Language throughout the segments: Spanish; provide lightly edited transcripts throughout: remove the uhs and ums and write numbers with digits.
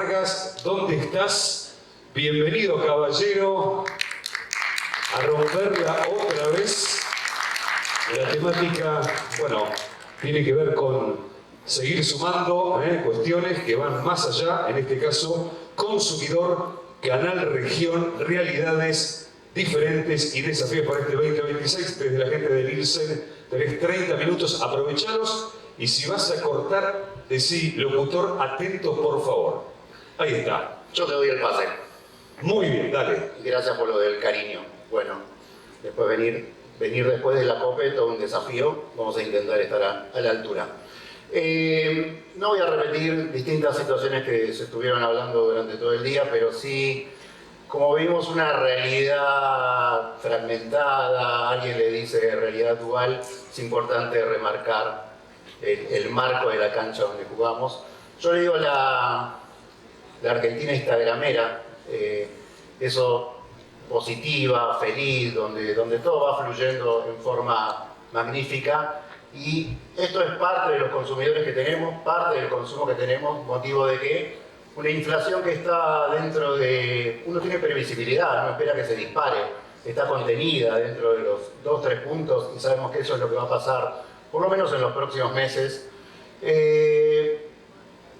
Vargas, ¿dónde estás? Bienvenido, caballero, a romperla otra vez. La temática, bueno, tiene que ver con seguir sumando cuestiones que van más allá, en este caso, consumidor, canal, región, realidades diferentes y desafíos para este 2026. Desde la gente del Nielsen tenés 30 minutos, aprovechalos, y si vas a cortar, decí, locutor, atento por favor. Ahí está. Yo te doy el pase. Muy bien, dale. Gracias por lo del cariño. Bueno, después venir después de la COPE, todo un desafío. Vamos a intentar estar a la altura. No voy a repetir distintas situaciones que se estuvieron hablando durante todo el día, pero sí, como vimos una realidad fragmentada, alguien le dice realidad dual, es importante remarcar el marco de la cancha donde jugamos. Yo le digo la Argentina instagramera, eso positiva, feliz, donde todo va fluyendo en forma magnífica, y esto es parte de los consumidores que tenemos, parte del consumo que tenemos, motivo de que una inflación que está dentro de... Uno tiene previsibilidad, no espera que se dispare, está contenida dentro de los 2-3 puntos y sabemos que eso es lo que va a pasar, por lo menos en los próximos meses.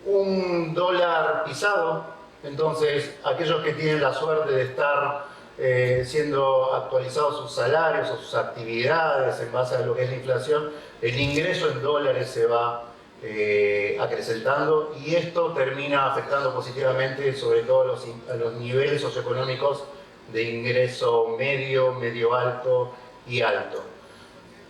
Un dólar pisado, entonces aquellos que tienen la suerte de estar siendo actualizados sus salarios o sus actividades en base a lo que es la inflación, el ingreso en dólares se va acrecentando, y esto termina afectando positivamente sobre todo a los niveles socioeconómicos de ingreso medio, medio alto y alto.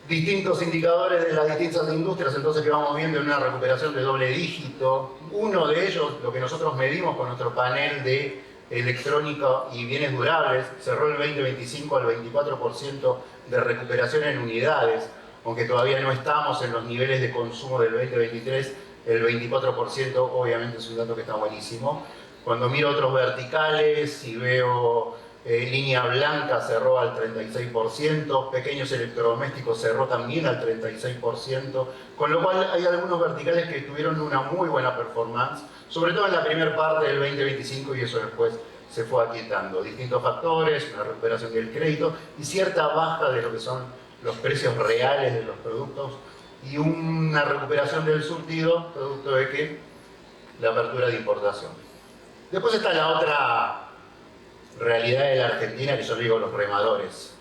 Distintos indicadores de las distintas industrias, entonces, que vamos viendo en una recuperación de doble dígito. Uno de ellos, lo que nosotros medimos con nuestro panel de electrónica y bienes durables, cerró el 2025 al 24% de recuperación en unidades, aunque todavía no estamos en los niveles de consumo del 2023, el 24% obviamente es un dato que está buenísimo. Cuando miro otros verticales y veo línea blanca, cerró al 36%, pequeños electrodomésticos cerró también al 36%, con lo cual hay algunos verticales que tuvieron una muy buena performance, sobre todo en la primera parte del 2025, y eso después se fue aquietando. Distintos factores, una recuperación del crédito y cierta baja de lo que son los precios reales de los productos, y una recuperación del surtido, producto de que la apertura de importación. Después está la otra realidad de la Argentina, que yo digo los remadores.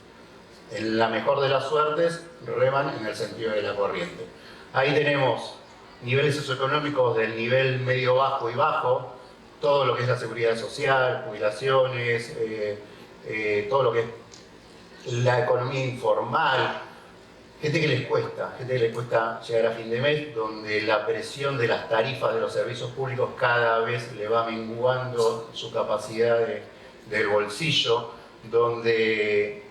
En la mejor de las suertes, reman en el sentido de la corriente. Ahí tenemos niveles socioeconómicos del nivel medio, bajo y bajo, todo lo que es la seguridad social, jubilaciones, todo lo que es la economía informal, gente que les cuesta llegar a fin de mes, donde la presión de las tarifas de los servicios públicos cada vez le va menguando su capacidad del bolsillo, donde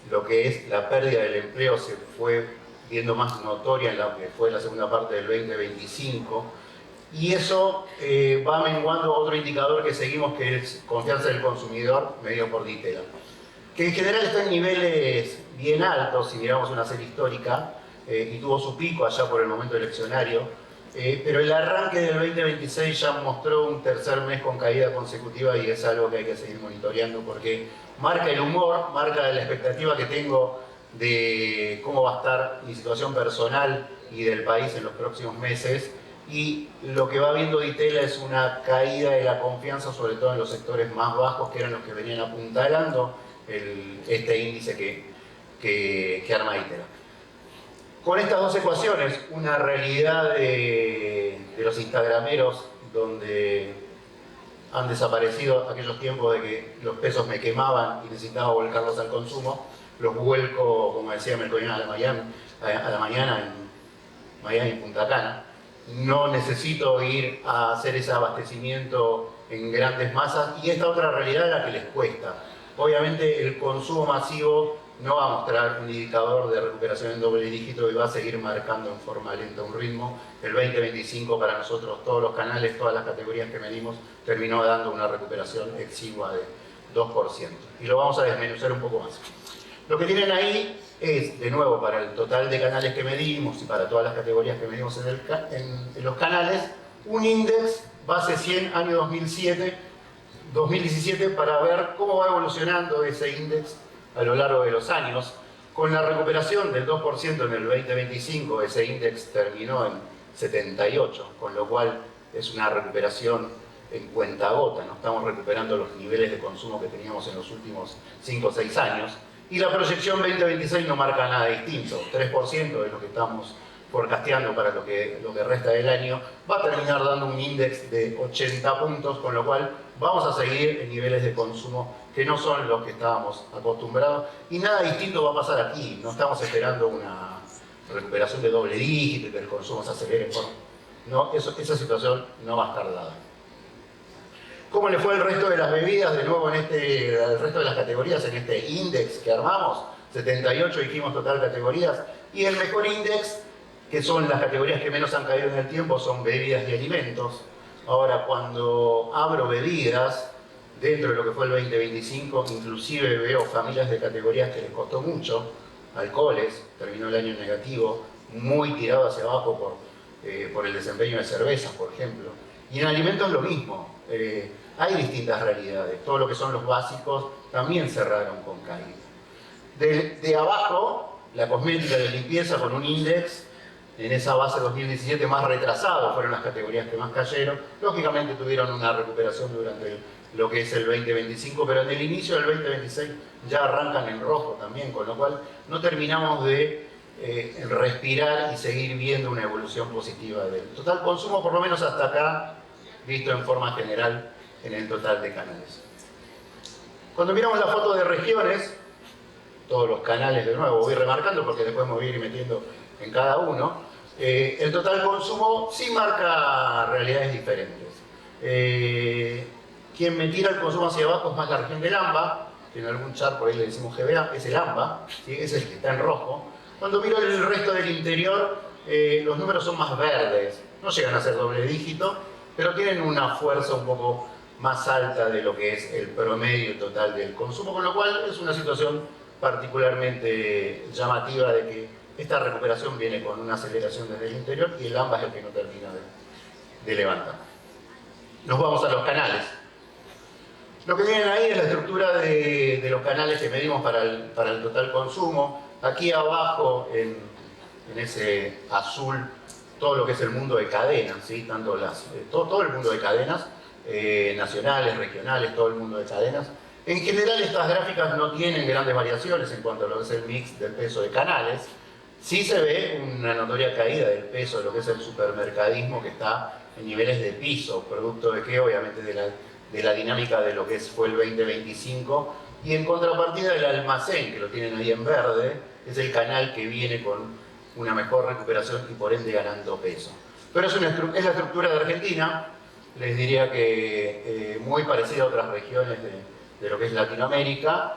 lo que es la pérdida del empleo se fue viendo más notoria en lo que fue la segunda parte del 2025, y eso va menguando otro indicador que seguimos, que es confianza del consumidor, medido por Ditela, que en general está en niveles bien altos si miramos una serie histórica, y tuvo su pico allá por el momento eleccionario, pero el arranque del 2026 ya mostró un tercer mes con caída consecutiva, y es algo que hay que seguir monitoreando porque marca el humor, marca la expectativa que tengo de cómo va a estar mi situación personal y del país en los próximos meses. Y lo que va viendo Ditela es una caída de la confianza, sobre todo en los sectores más bajos, que eran los que venían apuntalando este índice que arma Ditela. Con estas dos ecuaciones, una realidad de los instagrameros, donde han desaparecido aquellos tiempos de que los pesos me quemaban y necesitaba volcarlos al consumo, los vuelco, como decía Melconian, a la mañana en Miami y Punta Cana. No necesito ir a hacer ese abastecimiento en grandes masas, y esta otra realidad es la que les cuesta. Obviamente el consumo masivo no va a mostrar un indicador de recuperación en doble dígito y va a seguir marcando en forma lenta un ritmo. El 2025 para nosotros, todos los canales, todas las categorías que medimos, terminó dando una recuperación exigua de 2%. Y lo vamos a desmenuzar un poco más. Lo que tienen ahí es, de nuevo, para el total de canales que medimos y para todas las categorías que medimos en los canales, un índice base 100 año 2017 para ver cómo va evolucionando ese índice a lo largo de los años. Con la recuperación del 2% en el 2025, ese índice terminó en 78, con lo cual es una recuperación en cuentagota, no estamos recuperando los niveles de consumo que teníamos en los últimos 5 o 6 años. Y la proyección 2026 no marca nada distinto, 3% es lo que estamos forecasteando para lo que resta del año, va a terminar dando un índice de 80 puntos, con lo cual vamos a seguir en niveles de consumo que no son los que estábamos acostumbrados, y nada distinto va a pasar aquí. No estamos esperando una recuperación de doble dígito y que el consumo se acelere. No, esa situación no va a estar dada. ¿Cómo le fue el resto de las bebidas? De nuevo, el resto de las categorías en este índice que armamos, 78 dijimos total categorías, y el mejor índice, que son las categorías que menos han caído en el tiempo, son bebidas y alimentos. Ahora, cuando abro bebidas, dentro de lo que fue el 2025, inclusive veo familias de categorías que les costó mucho. Alcoholes, terminó el año negativo, muy tirado hacia abajo por el desempeño de cervezas, por ejemplo. Y en alimentos lo mismo. Hay distintas realidades. Todo lo que son los básicos también cerraron con caída. De abajo, la cosmética de limpieza con un índice en esa base 2017 más retrasado, fueron las categorías que más cayeron. Lógicamente tuvieron una recuperación durante lo que es el 2025, pero en el inicio del 2026 ya arrancan en rojo también, con lo cual no terminamos de respirar y seguir viendo una evolución positiva del total consumo, por lo menos hasta acá, visto en forma general en el total de canales. Cuando miramos la foto de regiones, todos los canales de nuevo, voy remarcando porque después me voy a ir metiendo en cada uno, el total consumo sí marca realidades diferentes. Quien me tira el consumo hacia abajo es más la región del AMBA, que en algún chat por ahí le decimos GBA, es el AMBA, ¿sí? Es el que está en rojo. Cuando miro el resto del interior, los números son más verdes, no llegan a ser doble dígito, pero tienen una fuerza un poco más alta de lo que es el promedio total del consumo, con lo cual es una situación particularmente llamativa de que esta recuperación viene con una aceleración desde el interior y el AMBA es el que no termina de levantar. Nos vamos a los canales. Lo que tienen ahí es la estructura de los canales que medimos para el total consumo. Aquí abajo, en ese azul, todo lo que es el mundo de cadenas, ¿sí? Tanto todo el mundo de cadenas, nacionales, regionales, todo el mundo de cadenas. En general estas gráficas no tienen grandes variaciones en cuanto a lo que es el mix del peso de canales. Sí se ve una notoria caída del peso de lo que es el supermercadismo, que está en niveles de piso, producto de que obviamente de la dinámica de lo que fue el 2025, y en contrapartida del almacén, que lo tienen ahí en verde, es el canal que viene con una mejor recuperación y por ende ganando peso. Pero es la estructura de Argentina, les diría que muy parecida a otras regiones de lo que es Latinoamérica.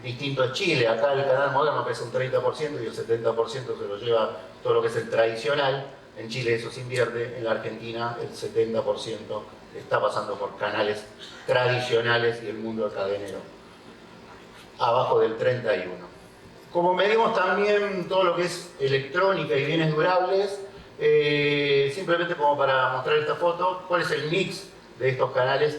Distinto es Chile, acá el canal moderno pesa un 30% y el 70% se lo lleva todo lo que es el tradicional. En Chile eso se invierte, en la Argentina el 70% está pasando por canales tradicionales y el mundo cadenero abajo del 31%. Como medimos también todo lo que es electrónica y bienes durables, simplemente como para mostrar esta foto, cuál es el mix de estos canales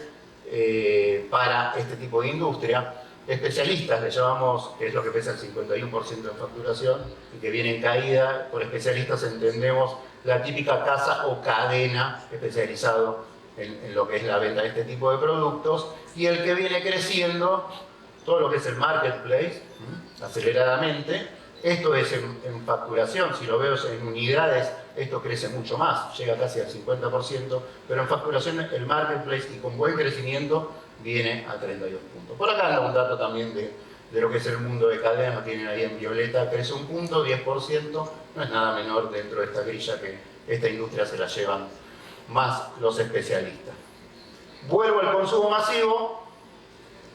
para este tipo de industria. Especialistas, le llamamos, que es lo que pesa el 51% de facturación y que viene en caída. Por especialistas entendemos la típica casa o cadena especializado en lo que es la venta de este tipo de productos, y el que viene creciendo, todo lo que es el marketplace, aceleradamente. Esto es en facturación, si lo veo en unidades, esto crece mucho más, llega casi al 50%, pero en facturación el marketplace, y con buen crecimiento, viene a 32 puntos. Por acá anda un dato también de lo que es el mundo de cadenas, lo tienen ahí en violeta, crece un punto, 10%, no es nada menor dentro de esta grilla, que esta industria se la llevan más los especialistas. Vuelvo al consumo masivo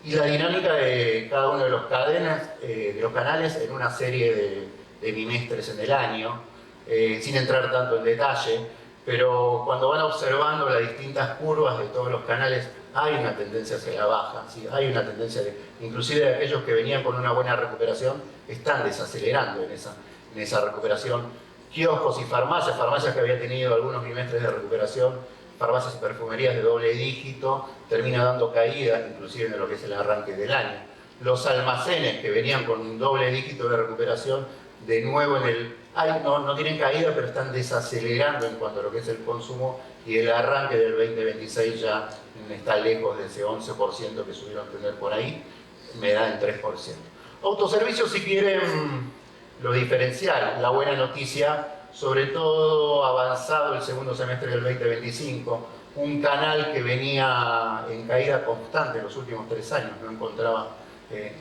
y la dinámica de cada uno de los de los canales en una serie de bimestres en el año, sin entrar tanto en detalle, pero cuando van observando las distintas curvas de todos los canales, hay una tendencia hacia la baja, ¿sí? Hay una tendencia inclusive de aquellos que venían con una buena recuperación, están desacelerando en esa recuperación. Kioscos y farmacias que habían tenido algunos bimestres de recuperación, farmacias y perfumerías de doble dígito, termina dando caída, inclusive en lo que es el arranque del año. Los almacenes que venían con un doble dígito de recuperación, de nuevo no tienen caída, pero están desacelerando en cuanto a lo que es el consumo, y el arranque del 2026 ya está lejos de ese 11% que subieron a tener por ahí, me da en 3%. Autoservicios, si quieren lo diferencial, la buena noticia, sobre todo avanzado el segundo semestre del 2025, un canal que venía en caída constante en los últimos 3 años, no encontraba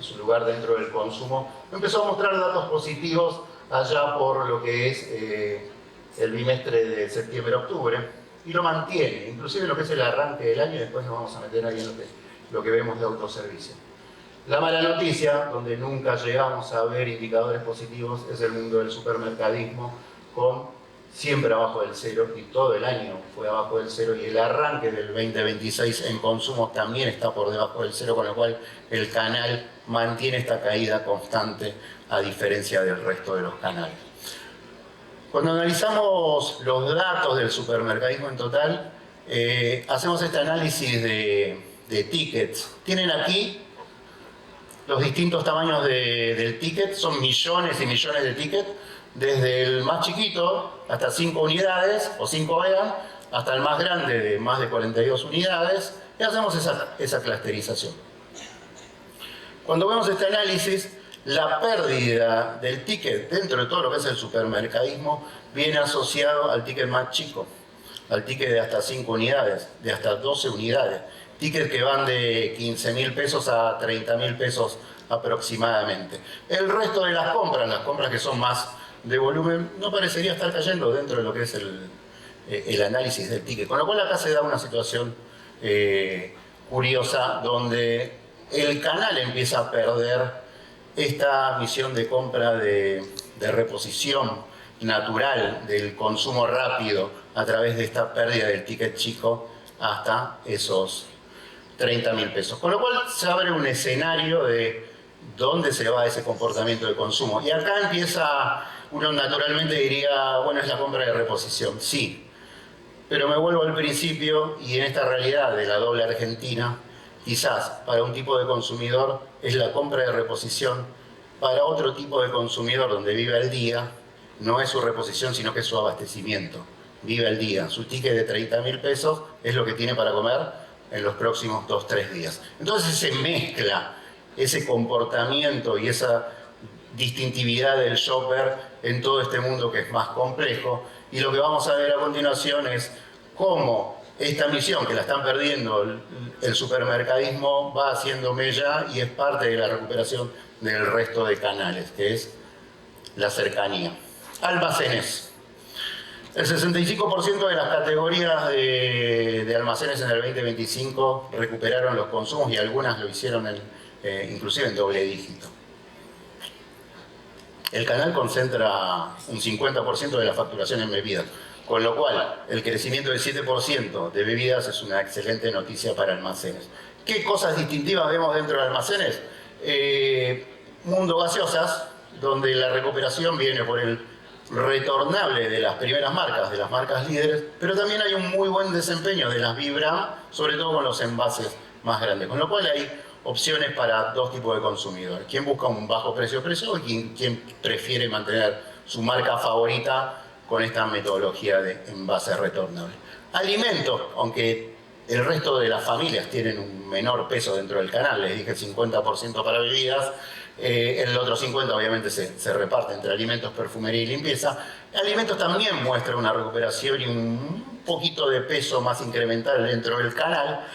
su lugar dentro del consumo, empezó a mostrar datos positivos allá por lo que es el bimestre de septiembre-octubre, y lo mantiene, inclusive lo que es el arranque del año, y después nos vamos a meter ahí en lo que vemos de autoservicio. La mala noticia, donde nunca llegamos a ver indicadores positivos, es el mundo del supermercadismo, con siempre abajo del cero, y todo el año fue abajo del cero, y el arranque del 2026 en consumo también está por debajo del cero, con lo cual el canal mantiene esta caída constante a diferencia del resto de los canales. Cuando analizamos los datos del supermercadismo en total, hacemos este análisis de tickets. Tienen aquí los distintos tamaños del ticket, son millones y millones de tickets, desde el más chiquito, hasta 5 unidades, o 5 EAN, hasta el más grande, de más de 42 unidades, y hacemos esa clusterización. Cuando vemos este análisis, la pérdida del ticket dentro de todo lo que es el supermercadismo viene asociado al ticket más chico, al ticket de hasta 5 unidades, de hasta 12 unidades. Tickets que van de 15.000 pesos a 30.000 pesos aproximadamente. El resto de las compras que son más de volumen, no parecería estar cayendo dentro de lo que es el análisis del ticket. Con lo cual acá se da una situación curiosa, donde el canal empieza a perder esta misión de compra de reposición natural del consumo rápido a través de esta pérdida del ticket chico hasta esos 30.000 pesos. Con lo cual se abre un escenario de dónde se va ese comportamiento de consumo. Y acá empieza, uno naturalmente diría, bueno, es la compra de reposición. Sí, pero me vuelvo al principio, y en esta realidad de la doble Argentina, quizás para un tipo de consumidor es la compra de reposición, para otro tipo de consumidor donde vive al día, no es su reposición, sino que es su abastecimiento. Vive al día. Su ticket de 30.000 pesos es lo que tiene para comer en los próximos 2-3 días. Entonces se mezcla ese comportamiento y esa distintividad del shopper en todo este mundo que es más complejo, y lo que vamos a ver a continuación es cómo esta misión que la están perdiendo el supermercadismo va haciendo mella y es parte de la recuperación del resto de canales, que es la cercanía. Almacenes. El 65% de las categorías de almacenes en el 2025 recuperaron los consumos, y algunas lo hicieron inclusive en doble dígito. El canal concentra un 50% de la facturación en bebidas, con lo cual el crecimiento del 7% de bebidas es una excelente noticia para almacenes. ¿Qué cosas distintivas vemos dentro de almacenes? Mundo gaseosas, donde la recuperación viene por el retornable de las primeras marcas, de las marcas líderes, pero también hay un muy buen desempeño de las Vibram, sobre todo con los envases más grandes, con lo cual hay opciones para dos tipos de consumidores: quien busca un bajo precio y quien prefiere mantener su marca favorita con esta metodología de envase retornable. Alimentos, aunque el resto de las familias tienen un menor peso dentro del canal, les dije 50% para bebidas, el otro 50% obviamente se reparte entre alimentos, perfumería y limpieza. Alimentos también muestra una recuperación y un poquito de peso más incremental dentro del canal,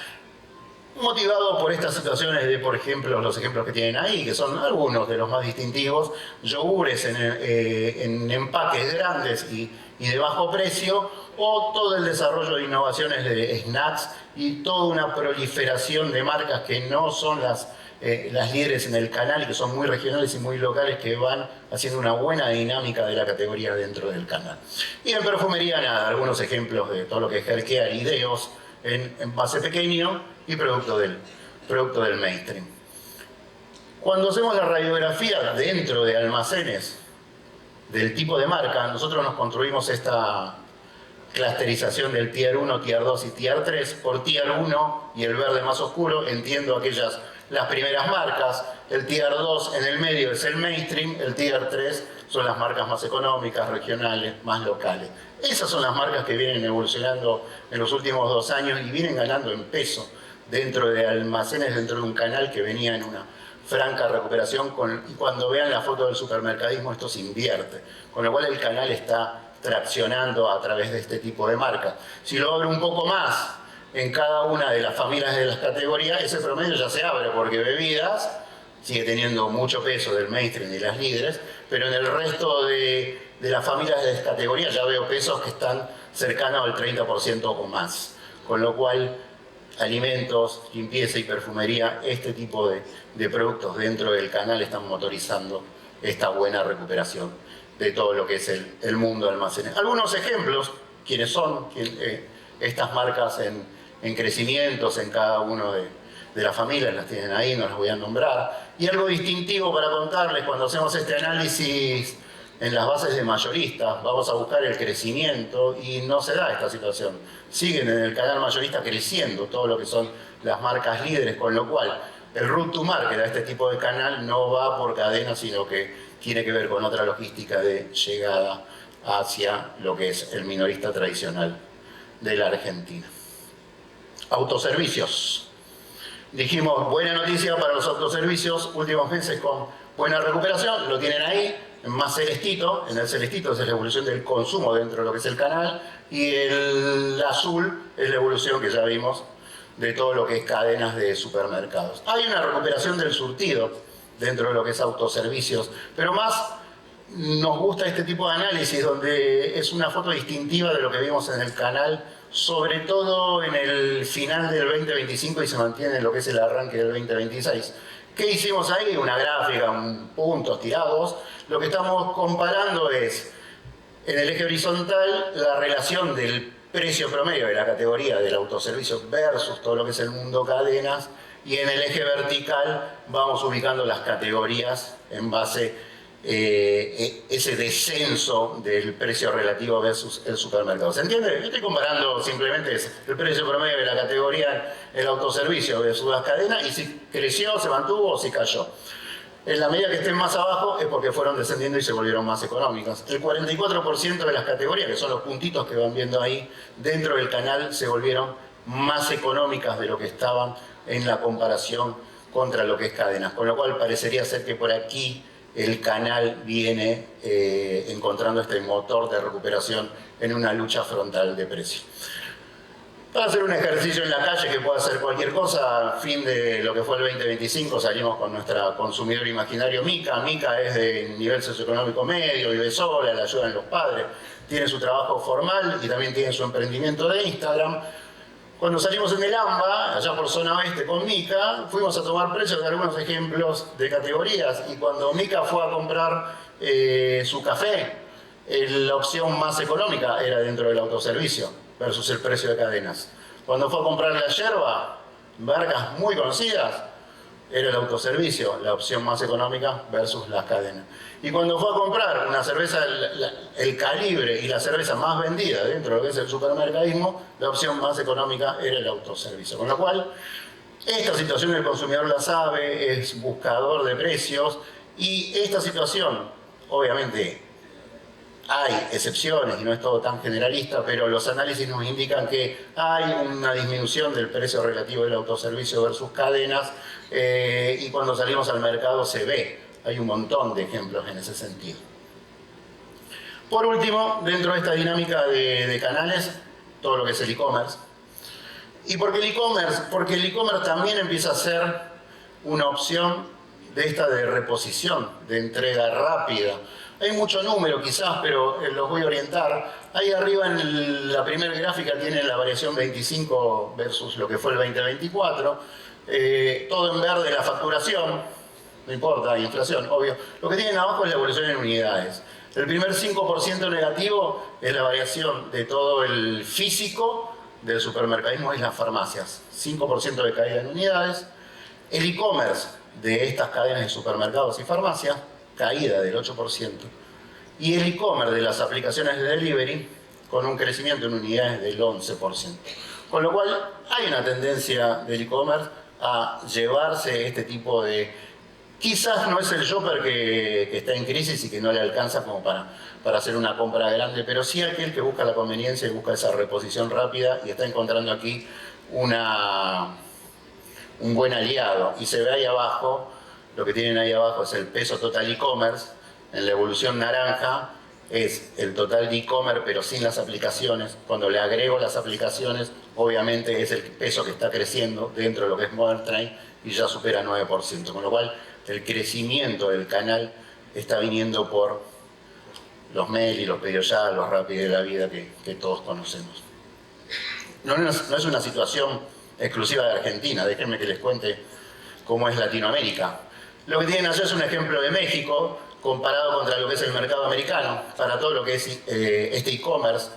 motivado por estas situaciones de, por ejemplo, los ejemplos que tienen ahí, que son algunos de los más distintivos: yogures en empaques grandes y de bajo precio, o todo el desarrollo de innovaciones de snacks y toda una proliferación de marcas que no son las líderes en el canal y que son muy regionales y muy locales, que van haciendo una buena dinámica de la categoría dentro del canal. Y en perfumería, nada, algunos ejemplos de todo lo que es Healthcare y Deos en envase pequeño y producto del mainstream. Cuando hacemos la radiografía dentro de almacenes del tipo de marca, nosotros nos construimos esta clusterización del Tier 1, Tier 2 y Tier 3. Por Tier 1 y el verde más oscuro entiendo las primeras marcas. El Tier 2 en el medio es el mainstream, el Tier 3 son las marcas más económicas, regionales, más locales. Esas son las marcas que vienen evolucionando en los últimos 2 años y vienen ganando en peso dentro de almacenes, dentro de un canal que venía en una franca recuperación. Y cuando vean la foto del supermercadismo, esto se invierte. Con lo cual el canal está traccionando a través de este tipo de marcas. Si lo abro un poco más en cada una de las familias de las categorías, ese promedio ya se abre, porque bebidas sigue teniendo mucho peso del mainstream y las líderes, pero en el resto de las familias de las categorías ya veo pesos que están cercanos al 30% o más. Con lo cual, alimentos, limpieza y perfumería, este tipo de productos dentro del canal están motorizando esta buena recuperación de todo lo que es el mundo de almacenes. Algunos ejemplos, quiénes son estas marcas en crecimientos en cada uno de las familias, las tienen ahí, no las voy a nombrar. Y algo distintivo para contarles, cuando hacemos este análisis en las bases de mayoristas, vamos a buscar el crecimiento y no se da esta situación. Siguen en el canal mayorista creciendo todo lo que son las marcas líderes, con lo cual el route to market a este tipo de canal no va por cadena, sino que tiene que ver con otra logística de llegada hacia lo que es el minorista tradicional de la Argentina. Autoservicios. Dijimos, buena noticia para los autoservicios, últimos meses con buena recuperación, lo tienen ahí, más celestito. En el celestito es la evolución del consumo dentro de lo que es el canal, y el azul es la evolución que ya vimos de todo lo que es cadenas de supermercados. Hay una recuperación del surtido dentro de lo que es autoservicios, pero más nos gusta este tipo de análisis donde es una foto distintiva de lo que vimos en el canal, sobre todo en el final del 2025 y se mantiene en lo que es el arranque del 2026. ¿Qué hicimos ahí? Una gráfica, puntos tirados. Lo que estamos comparando es, en el eje horizontal, la relación del precio promedio de la categoría del autoservicio versus todo lo que es el mundo cadenas, y en el eje vertical vamos ubicando las categorías en base ese descenso del precio relativo versus el supermercado. ¿Se entiende? Yo estoy comparando simplemente el precio promedio de la categoría el autoservicio versus las cadenas, y si creció, se mantuvo o si cayó. En la medida que estén más abajo es porque fueron descendiendo y se volvieron más económicas. El 44% de las categorías, que son los puntitos que van viendo ahí, dentro del canal se volvieron más económicas de lo que estaban en la comparación contra lo que es cadenas. Con lo cual parecería ser que por aquí el canal viene encontrando este motor de recuperación en una lucha frontal de precios. Para hacer un ejercicio en la calle que pueda hacer cualquier cosa, a fin de lo que fue el 2025 salimos con nuestra consumidor imaginario Mica. Mica es de nivel socioeconómico medio, vive sola, le ayudan los padres, tiene su trabajo formal y también tiene su emprendimiento de Instagram. Cuando salimos en el AMBA, allá por zona oeste con Mica, fuimos a tomar precios de algunos ejemplos de categorías, y cuando Mica fue a comprar su café, la opción más económica era dentro del autoservicio versus el precio de cadenas. Cuando fue a comprar la yerba, marcas muy conocidas, era el autoservicio, la opción más económica versus las cadenas. Y cuando fue a comprar una cerveza, el calibre y la cerveza más vendida dentro de lo que es el supermercadismo, la opción más económica era el autoservicio. Con lo cual, esta situación el consumidor la sabe, es buscador de precios, y esta situación, obviamente, hay excepciones y no es todo tan generalista, pero los análisis nos indican que hay una disminución del precio relativo del autoservicio versus cadenas, y cuando salimos al mercado se ve, hay un montón de ejemplos en ese sentido. Por último, dentro de esta dinámica de canales, todo lo que es el e-commerce. ¿Y por qué el e-commerce? Porque el e-commerce también empieza a ser una opción de esta de reposición, de entrega rápida. Hay mucho número quizás, pero los voy a orientar. Ahí arriba en la primera gráfica tienen la variación 25 versus lo que fue el 2024. Todo en verde la facturación, no importa, hay inflación, obvio. Lo que tienen abajo es la evolución en unidades. El primer 5% negativo es la variación de todo el físico del supermercadismo y las farmacias. 5% de caída en unidades. El e-commerce de estas cadenas de supermercados y farmacias, caída del 8%. Y el e-commerce de las aplicaciones de delivery, con un crecimiento en unidades del 11%. Con lo cual hay una tendencia del e-commerce a llevarse este tipo de... Quizás no es el shopper que está en crisis y que no le alcanza como para hacer una compra grande, pero sí aquel que busca la conveniencia y busca esa reposición rápida y está encontrando aquí un buen aliado. Y se ve ahí abajo, lo que tienen ahí abajo es el peso total e-commerce. En la evolución naranja es el total de e-commerce pero sin las aplicaciones. Cuando le agrego las aplicaciones, obviamente es el peso que está creciendo dentro de lo que es Modern Trade y ya supera 9%. Con lo cual el crecimiento del canal está viniendo por los mail y los pedidos ya, los rápidos de la vida que todos conocemos. No es una situación exclusiva de Argentina, déjenme que les cuente cómo es Latinoamérica. Lo que tienen allá es un ejemplo de México comparado contra lo que es el mercado americano, para todo lo que es este e-commerce.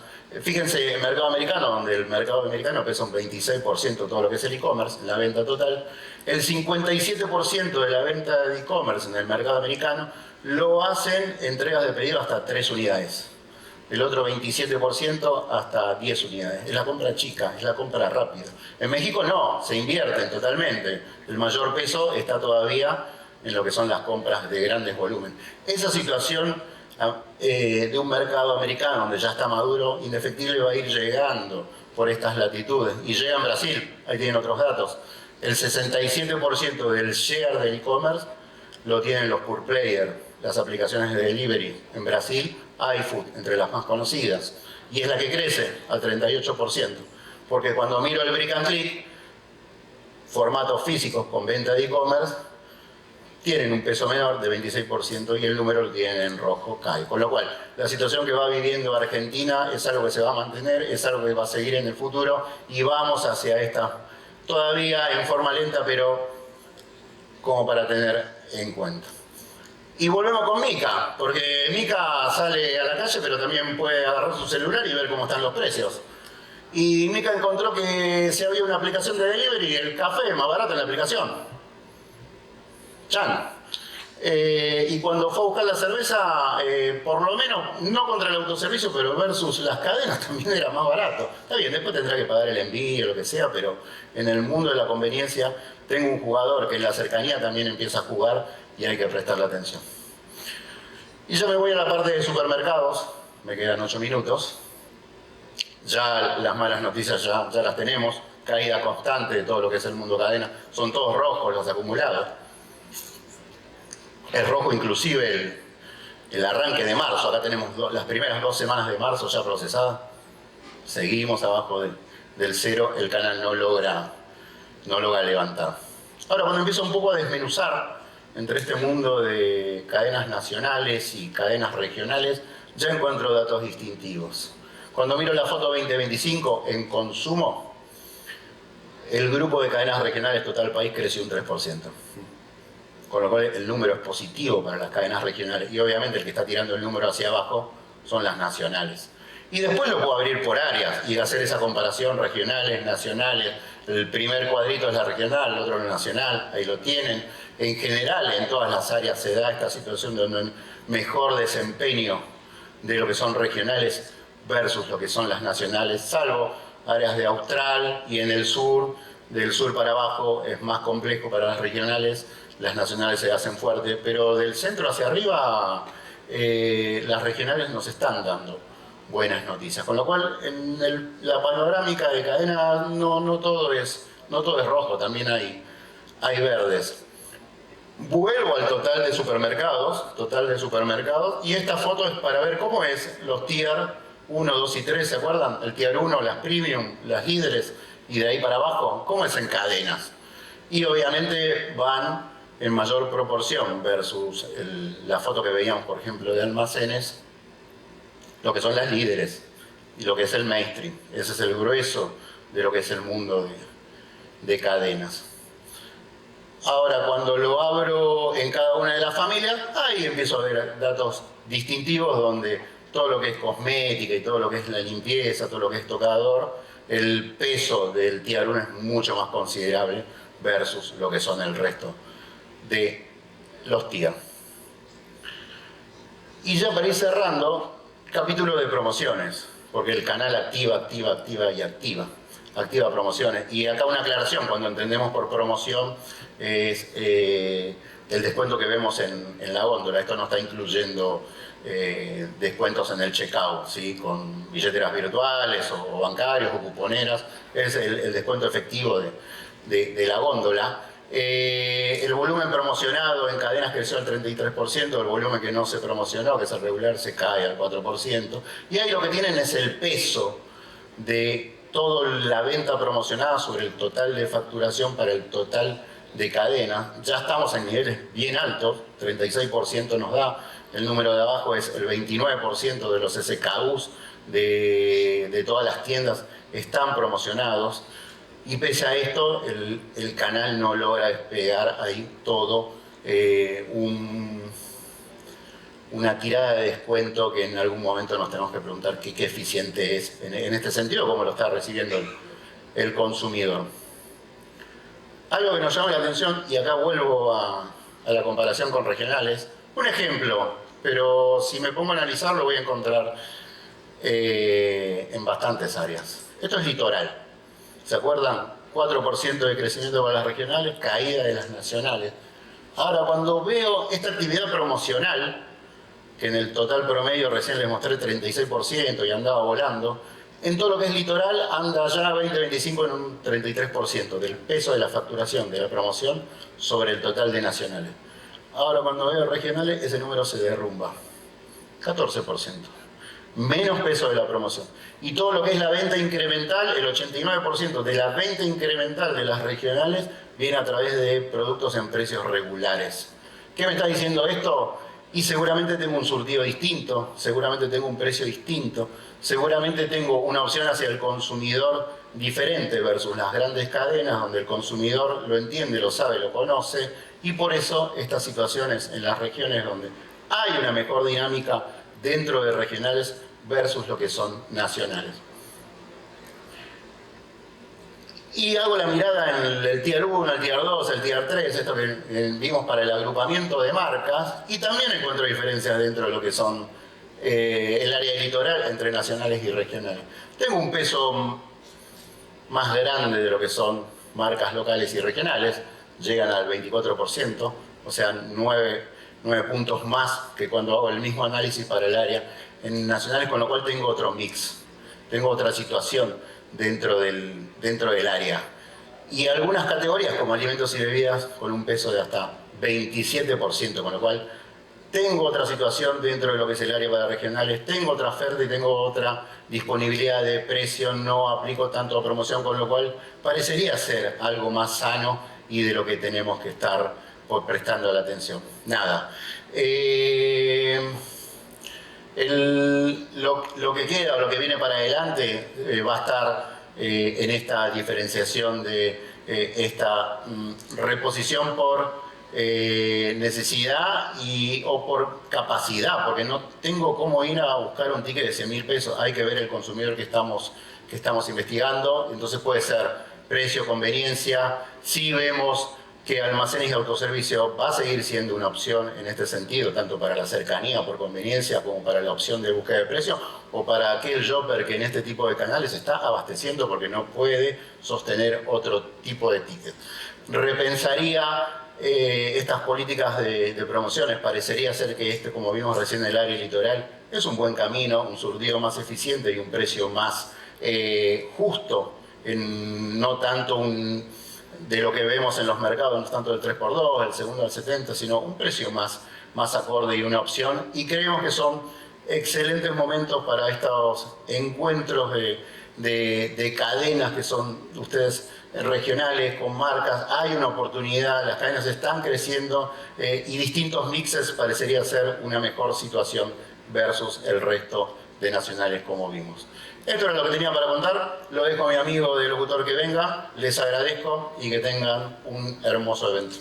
Fíjense, el mercado americano, donde el mercado americano pesa un 26% todo lo que es el e-commerce, la venta total, el 57% de la venta de e-commerce en el mercado americano lo hacen entregas de pedido hasta 3 unidades. El otro 27% hasta 10 unidades. Es la compra chica, es la compra rápida. En México no, se invierten totalmente. El mayor peso está todavía en lo que son las compras de grandes volúmenes. Esa situación de un mercado americano donde ya está maduro, indefectible, va a ir llegando por estas latitudes. Y llega en Brasil, ahí tienen otros datos. El 67% del share del e-commerce lo tienen los pure players, las aplicaciones de delivery en Brasil, iFood, entre las más conocidas. Y es la que crece al 38%. Porque cuando miro el brick and click, formatos físicos con venta de e-commerce, tienen un peso menor de 26% y el número lo tienen en rojo, cae. Con lo cual, la situación que va viviendo Argentina es algo que se va a mantener, es algo que va a seguir en el futuro y vamos hacia esta, todavía en forma lenta, pero como para tener en cuenta. Y volvemos con Mica, porque Mica sale a la calle, pero también puede agarrar su celular y ver cómo están los precios. Y Mica encontró que si había una aplicación de delivery, el café es más barato en la aplicación. Chan. Y cuando fue a buscar la cerveza, por lo menos, no contra el autoservicio, pero versus las cadenas también era más barato. Está bien, después tendrá que pagar el envío, lo que sea, pero en el mundo de la conveniencia tengo un jugador que en la cercanía también empieza a jugar y hay que prestarle atención. Y yo me voy a la parte de supermercados, me quedan 8 minutos. Ya las malas noticias ya las tenemos, caída constante de todo lo que es el mundo cadena, son todos rojos los acumulados. Es rojo inclusive el arranque de marzo, acá tenemos las primeras 2 semanas de marzo ya procesadas. Seguimos abajo del cero, el canal no logra levantar. Ahora cuando empiezo un poco a desmenuzar entre este mundo de cadenas nacionales y cadenas regionales, ya encuentro datos distintivos. Cuando miro la foto 2025 en consumo, el grupo de cadenas regionales total país creció un 3%. Con lo cual el número es positivo para las cadenas regionales. Y obviamente el que está tirando el número hacia abajo son las nacionales. Y después lo puedo abrir por áreas y hacer esa comparación regionales, nacionales. El primer cuadrito es la regional, el otro es la nacional, ahí lo tienen. En general, en todas las áreas se da esta situación de un mejor desempeño de lo que son regionales versus lo que son las nacionales, salvo áreas de Austral y en el sur, del sur para abajo es más complejo para las regionales, las nacionales se hacen fuertes, pero del centro hacia arriba las regionales nos están dando buenas noticias. Con lo cual, en la panorámica de cadena no todo es rojo, también hay verdes. Vuelvo al total de supermercados, y esta foto es para ver cómo es los tier 1, 2 y 3, ¿se acuerdan? El tier 1, las premium, las líderes, y de ahí para abajo, cómo es en cadenas. Y obviamente van en mayor proporción versus la foto que veíamos, por ejemplo, de almacenes, lo que son las líderes y lo que es el mainstream. Ese es el grueso de lo que es el mundo de cadenas. Ahora, cuando lo abro en cada una de las familias, ahí empiezo a ver datos distintivos donde todo lo que es cosmética y todo lo que es la limpieza, todo lo que es tocador, el peso del tier 1 es mucho más considerable versus lo que son el resto de los tier. Y ya para ir cerrando, capítulo de promociones. porque el canal activa y activa promociones. Y acá una aclaración, cuando entendemos por promoción es el descuento que vemos en la góndola. Esto no está incluyendo descuentos en el checkout, ¿sí? Con billeteras virtuales o bancarios o cuponeras. Es el descuento efectivo de la góndola. El volumen promocionado en cadenas creció al 33%, el volumen que no se promocionó, que es el regular, se cae al 4%. Y ahí lo que tienen es el peso de toda la venta promocionada sobre el total de facturación para el total de cadena. Ya estamos en niveles bien altos, 36% nos da. El número de abajo es el 29% de los SKUs de todas las tiendas están promocionados. Y pese a esto, el canal no logra despegar ahí todo una tirada de descuento que en algún momento nos tenemos que preguntar qué eficiente es en este sentido, cómo lo está recibiendo el consumidor. Algo que nos llama la atención, y acá vuelvo a la comparación con regionales, un ejemplo, pero si me pongo a analizarlo voy a encontrar en bastantes áreas. Esto es litoral. ¿Se acuerdan? 4% de crecimiento para las regionales, caída de las nacionales. Ahora, cuando veo esta actividad promocional, que en el total promedio recién les mostré 36% y andaba volando, en todo lo que es litoral anda ya 20-25 en un 33% del peso de la facturación de la promoción sobre el total de nacionales. Ahora, cuando veo regionales, ese número se derrumba. 14%. Menos peso de la promoción. Y todo lo que es la venta incremental, el 89% de la venta incremental de las regionales viene a través de productos en precios regulares. ¿Qué me está diciendo esto? Y seguramente tengo un surtido distinto, seguramente tengo un precio distinto, seguramente tengo una opción hacia el consumidor diferente versus las grandes cadenas donde el consumidor lo entiende, lo sabe, lo conoce, y por eso estas situaciones en las regiones donde hay una mejor dinámica dentro de regionales versus lo que son nacionales. Y hago la mirada en el Tier 1, el Tier 2, el Tier 3, esto que vimos para el agrupamiento de marcas, y también encuentro diferencias dentro de lo que son el área litoral entre nacionales y regionales. Tengo un peso más grande de lo que son marcas locales y regionales, llegan al 24%, o sea, 9 puntos más que cuando hago el mismo análisis para el área en nacionales, con lo cual tengo otro mix, tengo otra situación dentro del área. Y algunas categorías como alimentos y bebidas con un peso de hasta 27%, con lo cual tengo otra situación dentro de lo que es el área para regionales, tengo otra oferta y tengo otra disponibilidad de precio, no aplico tanto a promoción, con lo cual parecería ser algo más sano y de lo que tenemos que estar prestando la atención. Nada. Lo que queda o lo que viene para adelante va a estar en esta diferenciación de esta reposición por necesidad o por capacidad, porque no tengo cómo ir a buscar un ticket de 100.000 pesos, hay que ver el consumidor que estamos investigando, entonces puede ser precio, conveniencia. Si vemos que almacenes y autoservicio va a seguir siendo una opción en este sentido, tanto para la cercanía por conveniencia como para la opción de búsqueda de precio, o para aquel shopper que en este tipo de canales está abasteciendo porque no puede sostener otro tipo de ticket. Repensaría estas políticas de promociones. Parecería ser que como vimos recién en el área litoral, es un buen camino, un surtido más eficiente y un precio más justo, no tanto de lo que vemos en los mercados, no tanto del 3x2, el segundo al 70, sino un precio más acorde y una opción. Y creemos que son excelentes momentos para estos encuentros de cadenas que son ustedes regionales, con marcas. Hay una oportunidad, las cadenas están creciendo y distintos mixes parecería ser una mejor situación versus el resto de nacionales como vimos. Esto era lo que tenía para contar, lo dejo a mi amigo de locutor que venga, les agradezco y que tengan un hermoso evento.